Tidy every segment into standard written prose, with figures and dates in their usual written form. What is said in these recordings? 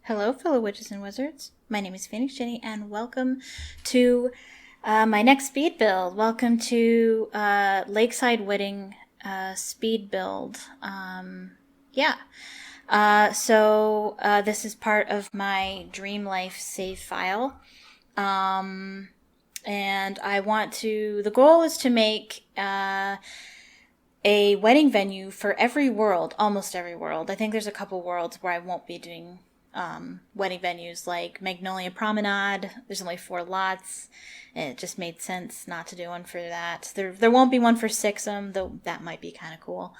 Hello, fellow witches and wizards. My name is PheonixGinny, and welcome to my next speed build. Welcome to Lakeside Wedding speed build. This is part of my Dream Life save file. And the goal is to make a wedding venue for every world, almost every world. I think there's a couple worlds where I won't be doing wedding venues, like Magnolia Promenade. There's only 4 lots. It just made sense not to do one for that. There won't be one for Sixum, though that might be kind of cool.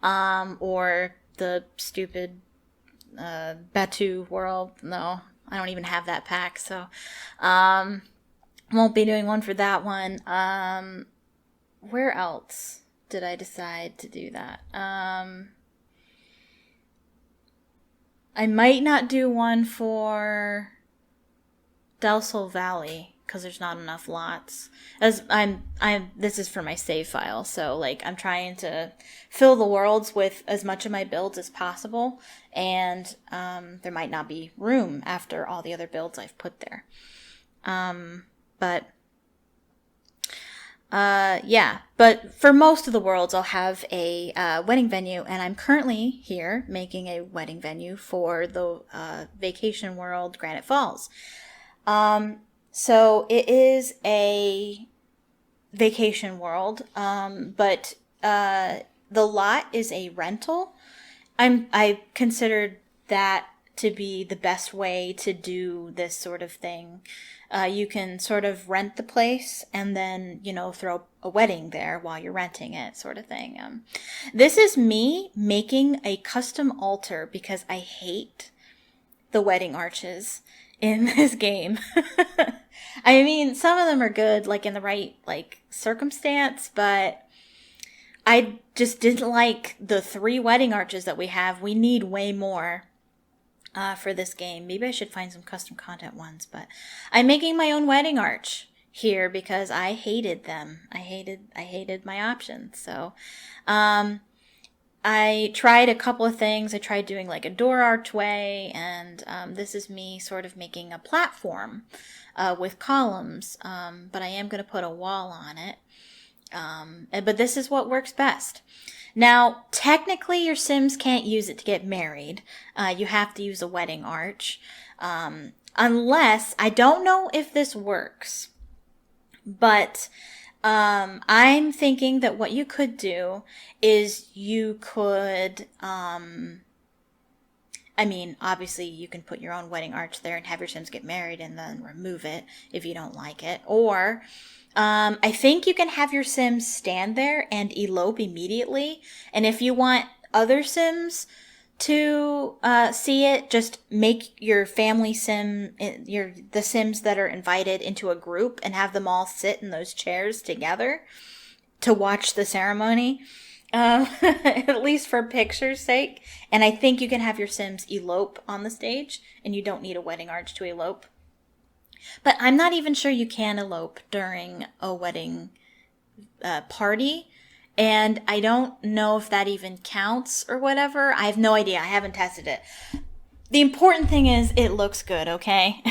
Or the stupid Batu world. No, I don't even have that pack, so won't be doing one for that one. Where else did I decide to do that? I might not do one for Del Sol Valley because there's not enough lots. This is for my save file, so like I'm trying to fill the worlds with as much of my builds as possible, and there might not be room after all the other builds I've put there. But for most of the worlds, I'll have a wedding venue, and I'm currently here making a wedding venue for the vacation world, Granite Falls. So it is a vacation world, but the lot is a rental. I considered that to be the best way to do this sort of thing. You can sort of rent the place and then, throw a wedding there while you're renting it, sort of thing. This is me making a custom altar because I hate the wedding arches in this game. I mean, some of them are good, like in the right, circumstance, but I just didn't like the 3 wedding arches that we have. We need way more. For this game. Maybe I should find some custom content ones, but I'm making my own wedding arch here because I hated them. I hated my options. So, I tried a couple of things. I tried doing like a door archway, and this is me sort of making a platform with columns, but I am going to put a wall on it. But this is what works best. Now, technically, your Sims can't use it to get married. You have to use a wedding arch. Unless, I don't know if this works, but I'm thinking that what you could do is you could, obviously you can put your own wedding arch there and have your Sims get married and then remove it if you don't like it. Or I think you can have your Sims stand there and elope immediately. And if you want other Sims to see it, just make your family Sim, the Sims that are invited into a group and have them all sit in those chairs together to watch the ceremony. At least for picture's sake. And I think you can have your Sims elope on the stage, and you don't need a wedding arch to elope. But I'm not even sure you can elope during a wedding party. And I don't know if that even counts or whatever. I have no idea. I haven't tested it. The important thing is it looks good, okay?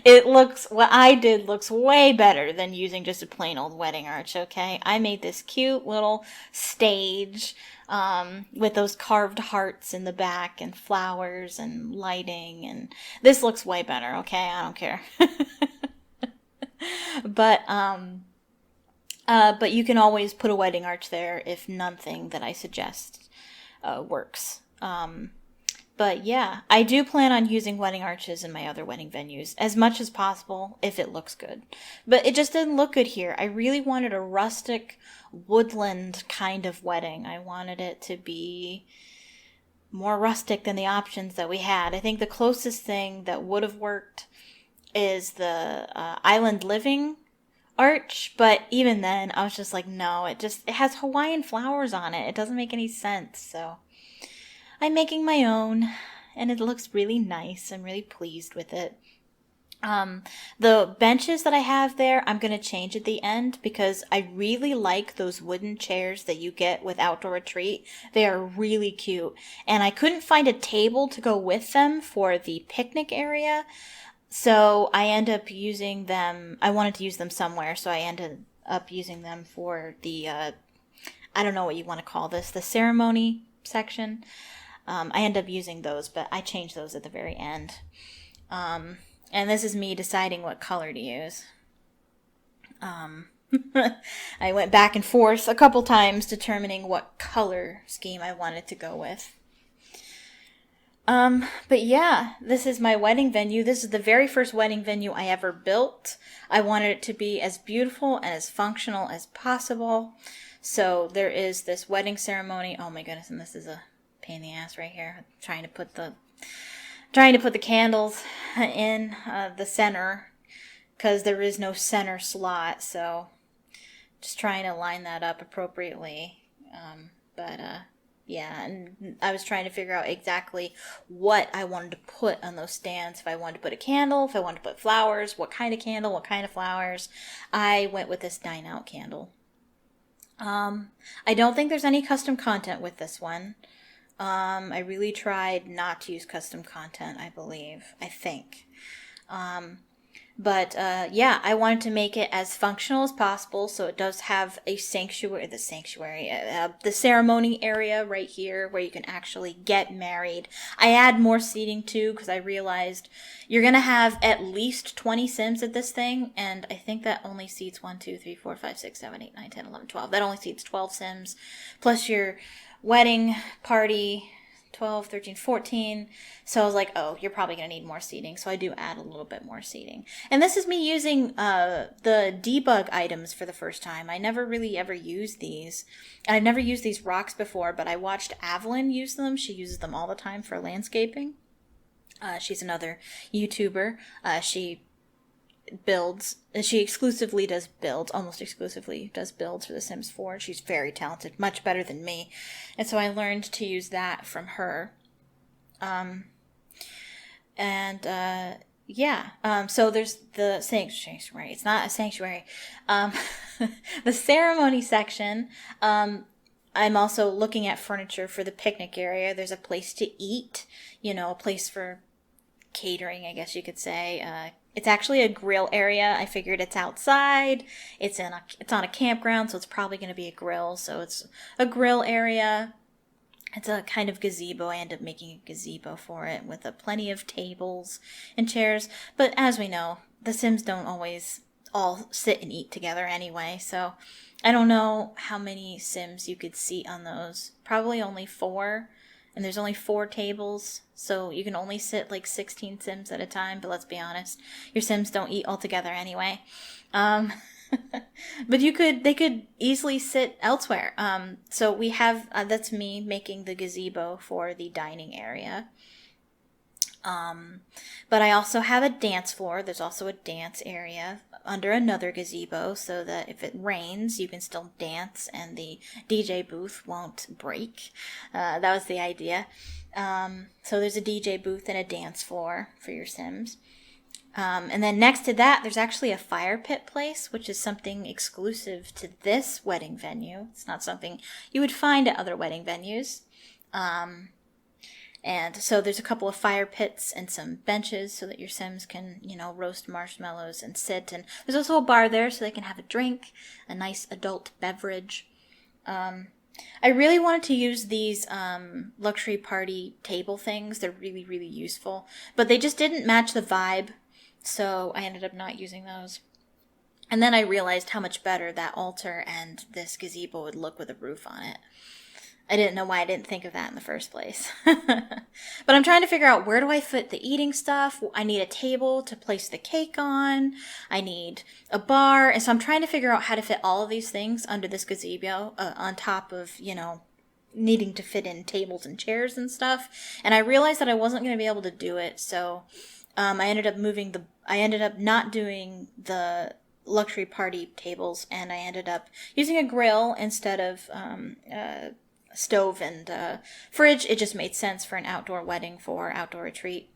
What I did looks way better than using just a plain old wedding arch, okay? I made this cute little stage with those carved hearts in the back and flowers and lighting, and this looks way better, okay? I don't care. But you can always put a wedding arch there if nothing that I suggest works. But yeah, I do plan on using wedding arches in my other wedding venues as much as possible if it looks good. But it just didn't look good here. I really wanted a rustic woodland kind of wedding. I wanted it to be more rustic than the options that we had. I think the closest thing that would have worked is the island living arch, but even then I was just like, no, it has Hawaiian flowers on it. It doesn't make any sense. So I'm making my own, and it looks really nice. I'm really pleased with it. The benches that I have there, I'm going to change at the end because I really like those wooden chairs that you get with Outdoor Retreat. They are really cute. And I couldn't find a table to go with them for the picnic area. So I end up using them. I wanted to use them somewhere, so I ended up using them for the, I don't know what you want to call this, the ceremony section. I end up using those, but I changed those at the very end. And this is me deciding what color to use. I went back and forth a couple times determining what color scheme I wanted to go with. But yeah, this is my wedding venue. This is the very first wedding venue I ever built. I wanted it to be as beautiful and as functional as possible. So there is this wedding ceremony. Oh my goodness, and this is a pain in the ass right here. Trying to put the candles in the center because there is no center slot, so just trying to line that up appropriately. Yeah, and I was trying to figure out exactly what I wanted to put on those stands. If I wanted to put a candle, if I wanted to put flowers, what kind of candle, what kind of flowers. I went with this Dine Out candle. I don't think there's any custom content with this one. I really tried not to use custom content, I think. Yeah, I wanted to make it as functional as possible, so it does have a the ceremony area right here where you can actually get married. I add more seating too, because I realized you're going to have at least 20 Sims at this thing, and I think that only seats 1, 2, 3, 4, 5, 6, 7, 8, 9, 10, 11, 12. That only seats 12 Sims, plus your wedding party, 12, 13, 14. So I was like, oh, you're probably going to need more seating. So I do add a little bit more seating. And this is me using the debug items for the first time. I never really ever used these. And I've never used these rocks before, but I watched Avalyn use them. She uses them all the time for landscaping. She's another YouTuber. She exclusively does builds, almost exclusively does builds for The Sims 4. She's very talented, much better than me. And so I learned to use that from her. So there's the sanctuary. It's not a sanctuary. The ceremony section. I'm also looking at furniture for the picnic area. There's a place to eat, a place for catering, I guess you could say. It's actually a grill area. I figured it's outside. It's on a campground, so it's probably going to be a grill. So it's a grill area. It's a kind of gazebo. I end up making a gazebo for it with plenty of tables and chairs. But as we know, the Sims don't always all sit and eat together anyway. So I don't know how many Sims you could seat on those. Probably only 4. And there's only 4 tables, so you can only sit like 16 Sims at a time, but let's be honest, your Sims don't eat all together anyway. But they could easily sit elsewhere. So we have, that's me making the gazebo for the dining area. But I also have a dance floor. There's also a dance area under another gazebo so that if it rains, you can still dance and the DJ booth won't break. That was the idea. So there's a DJ booth and a dance floor for your Sims. And then next to that, there's actually a fire pit place, which is something exclusive to this wedding venue. It's not something you would find at other wedding venues. And so there's a couple of fire pits and some benches so that your Sims can, roast marshmallows and sit. And there's also a bar there so they can have a drink, a nice adult beverage. I really wanted to use these luxury party table things. They're really, really useful. But they just didn't match the vibe, so I ended up not using those. And then I realized how much better that altar and this gazebo would look with a roof on it. I didn't know why I didn't think of that in the first place. But I'm trying to figure out, where do I fit the eating stuff? I need a table to place the cake on. I need a bar. And so I'm trying to figure out how to fit all of these things under this gazebo on top of, needing to fit in tables and chairs and stuff. And I realized that I wasn't going to be able to do it. So I ended up not doing the luxury party tables, and I ended up using a grill instead of stove and fridge. It just made sense for an outdoor wedding for outdoor retreat.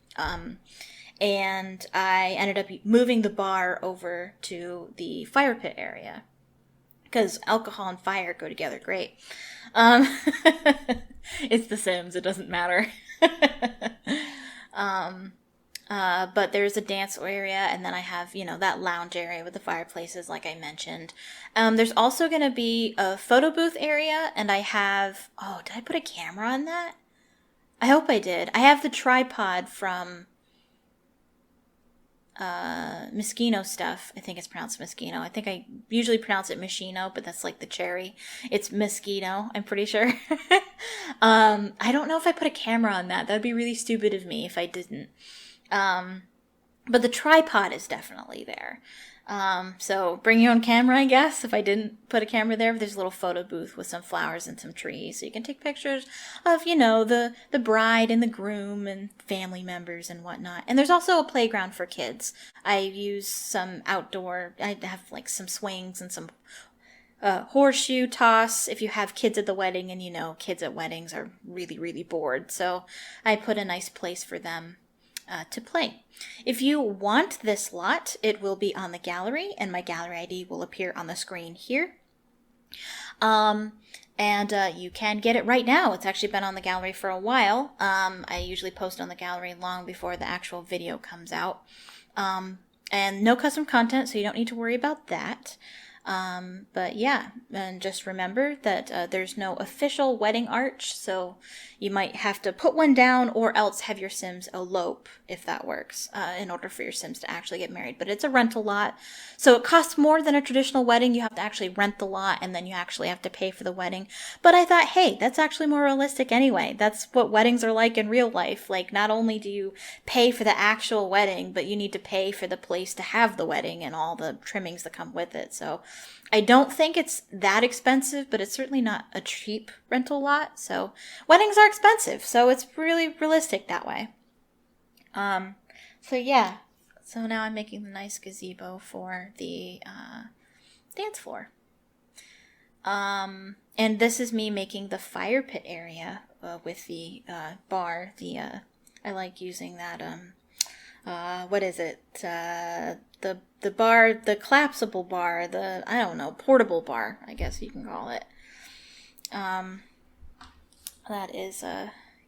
And I ended up moving the bar over to the fire pit area because alcohol and fire go together great. It's The Sims. It doesn't matter. But there's a dance area, and then I have, that lounge area with the fireplaces, like I mentioned. There's also going to be a photo booth area, and I have, did I put a camera on that? I hope I did. I have the tripod from Moschino stuff. I think it's pronounced Moschino. I think I usually pronounce it Machino, but that's like the cherry. It's Moschino, I'm pretty sure. I don't know if I put a camera on that. That'd be really stupid of me if I didn't. But the tripod is definitely there. So bring your own camera, I guess, if I didn't put a camera there. There's a little photo booth with some flowers and some trees, so you can take pictures of, the bride and the groom and family members and whatnot. And there's also a playground for kids. I use some outdoor, I have like some swings and some horseshoe toss if you have kids at the wedding, and kids at weddings are really, really bored. So I put a nice place for them to play. If you want this lot, it will be on the gallery, and my gallery ID will appear on the screen here. And you can get it right now. It's actually been on the gallery for a while. I usually post on the gallery long before the actual video comes out. And no custom content, so you don't need to worry about that. But yeah, and just remember that there's no official wedding arch, so you might have to put one down or else have your Sims elope, if that works, in order for your Sims to actually get married. But it's a rental lot, so it costs more than a traditional wedding. You have to actually rent the lot, and then you actually have to pay for the wedding. But I thought, hey, that's actually more realistic anyway. That's what weddings are like in real life. Like, not only do you pay for the actual wedding, but you need to pay for the place to have the wedding and all the trimmings that come with it. So I don't think it's that expensive, but it's certainly not a cheap rental lot. So weddings are expensive, so it's really realistic that way. So yeah. So now I'm making the nice gazebo for the dance floor. And this is me making the fire pit area with the bar. I like using that what is it? The bar, the collapsible bar, portable bar, I guess you can call it. That is,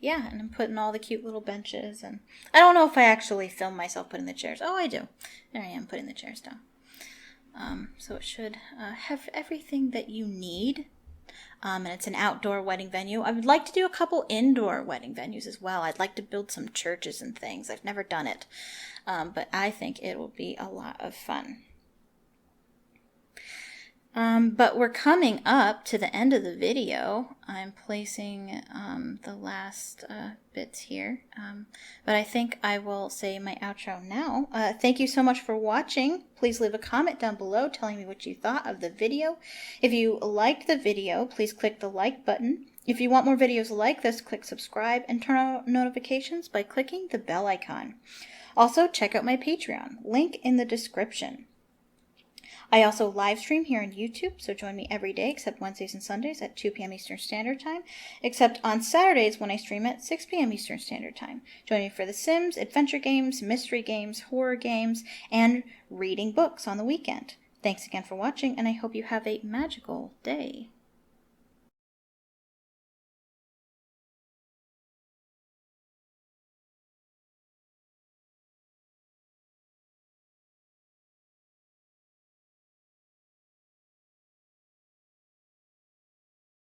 yeah, and I'm putting all the cute little benches, and I don't know if I actually film myself putting the chairs. Oh, I do. There I am, putting the chairs down. So it should have everything that you need. And it's an outdoor wedding venue. I would like to do a couple indoor wedding venues as well. I'd like to build some churches and things. I've never done it. But I think it will be a lot of fun. But we're coming up to the end of the video. I'm placing the last bits here. But I think I will say my outro now. Thank you so much for watching. Please leave a comment down below telling me what you thought of the video. If you liked the video, please click the like button. If you want more videos like this, click subscribe and turn on notifications by clicking the bell icon. Also, check out my Patreon, link in the description. I also live stream here on YouTube, so join me every day except Wednesdays and Sundays at 2 p.m. Eastern Standard Time, except on Saturdays when I stream at 6 p.m. Eastern Standard Time. Join me for The Sims, adventure games, mystery games, horror games, and reading books on the weekend. Thanks again for watching, and I hope you have a magical day.